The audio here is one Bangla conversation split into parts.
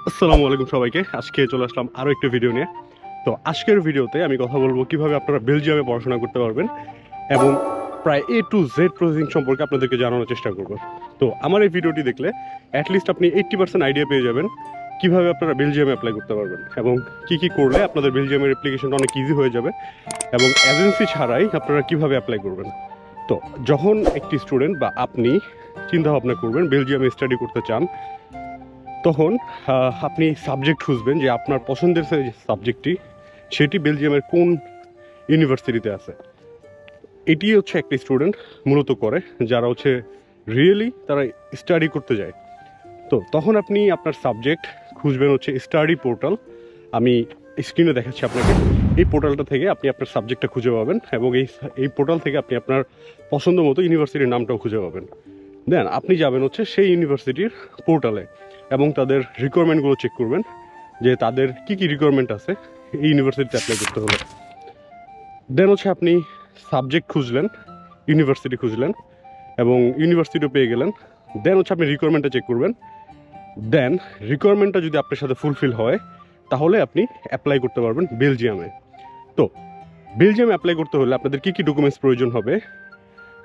আসসালামু আলাইকুম সবাইকে। আজকে চলে আসলাম আরও একটা ভিডিও নিয়ে। তো আজকের ভিডিওতে আমি কথা বলবো কিভাবে আপনারা বেলজিয়ামে পড়াশোনা করতে পারবেন এবং প্রায় A to Z প্রসেসিং সম্পর্কে আপনাদেরকে জানানোর চেষ্টা করব। তো আমার এই ভিডিওটি দেখলে অ্যাটলিস্ট আপনি 80% আইডিয়া পেয়ে যাবেন কিভাবে আপনারা বেলজিয়ামে অ্যাপ্লাই করতে পারবেন এবং কি কি করলে আপনাদের বেলজিয়ামের অ্যাপ্লিকেশনটা অনেক ইজি হয়ে যাবে এবং এজেন্সি ছাড়াই আপনারা কিভাবে অ্যাপ্লাই করবেন। তো যখন একটি স্টুডেন্ট বা আপনি চিন্তা ভাবনা করবেন বেলজিয়ামে স্টাডি করতে চান, তখন আপনি সাবজেক্ট খুঁজবেন যে আপনার পছন্দের যে সাবজেক্টটি সেটি বেলজিয়ামের কোন ইউনিভার্সিটিতে আছে। এটি হচ্ছে একটি স্টুডেন্ট মূলত করে যারা হচ্ছে রিয়েলি তারা স্টাডি করতে যায়। তো তখন আপনি আপনার সাবজেক্ট খুঁজবেন হচ্ছে স্টাডি পোর্টাল। আমি স্ক্রিনে দেখাচ্ছি আপনাকে। এই পোর্টালটা থেকে আপনি আপনার সাবজেক্টটা খুঁজে পাবেন এবং এই পোর্টাল থেকে আপনি আপনার পছন্দ মতো ইউনিভার্সিটির নামটাও খুঁজে পাবেন। দেন আপনি যাবেন হচ্ছে সেই ইউনিভার্সিটির পোর্টালে এবং তাদের রিকোয়ারমেন্টগুলো চেক করবেন যে তাদের কি কি রিকোয়ারমেন্ট আছে এই ইউনিভার্সিটিতে অ্যাপ্লাই করতে হলে। দেন হচ্ছে আপনি সাবজেক্ট খুঁজলেন, ইউনিভার্সিটি খুঁজলেন এবং ইউনিভার্সিটিও পেয়ে গেলেন। দেন হচ্ছে আপনি রিকোয়ারমেন্টটা চেক করবেন। দেন রিকোয়ারমেন্টটা যদি আপনার সাথে ফুলফিল হয় তাহলে আপনি অ্যাপ্লাই করতে পারবেন বেলজিয়ামে। তো বেলজিয়ামে অ্যাপ্লাই করতে হলে আপনাদের কী কী ডকুমেন্টস প্রয়োজন হবে,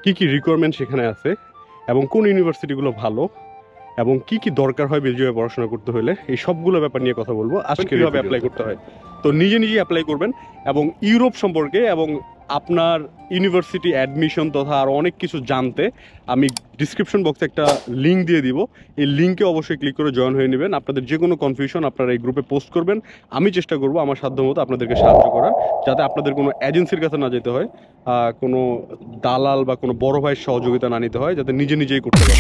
কী কী রিকোয়ারমেন্ট সেখানে আছে এবং কোন ইউনিভার্সিটিগুলো ভালো এবং কি কি দরকার হয় বেলজিয়ামে পড়াশোনা করতে হলে, এই সবগুলো ব্যাপার নিয়ে কথা বলবো আজকে। কীভাবে অ্যাপ্লাই করতে হয় তো নিজে নিজেই অ্যাপ্লাই করবেন এবং ইউরোপ সম্পর্কে এবং আপনার ইউনিভার্সিটি অ্যাডমিশন তথা আরও অনেক কিছু জানতে আমি ডিসক্রিপশন বক্সে একটা লিঙ্ক দিয়ে দিব। এই লিঙ্কে অবশ্যই ক্লিক করে জয়েন হয়ে নেবেন। আপনাদের যে কোনো কনফিউশন আপনারা এই গ্রুপে পোস্ট করবেন, আমি চেষ্টা করব আমার সাধ্যমতো আপনাদেরকে সাহায্য করার, যাতে আপনাদের কোনো এজেন্সির কাছে না যেতে হয়, কোনো দালাল বা কোনো বড় ভাইয়ের সহযোগিতা না নিতে হয়, যাতে নিজে নিজেই করতে পারেন।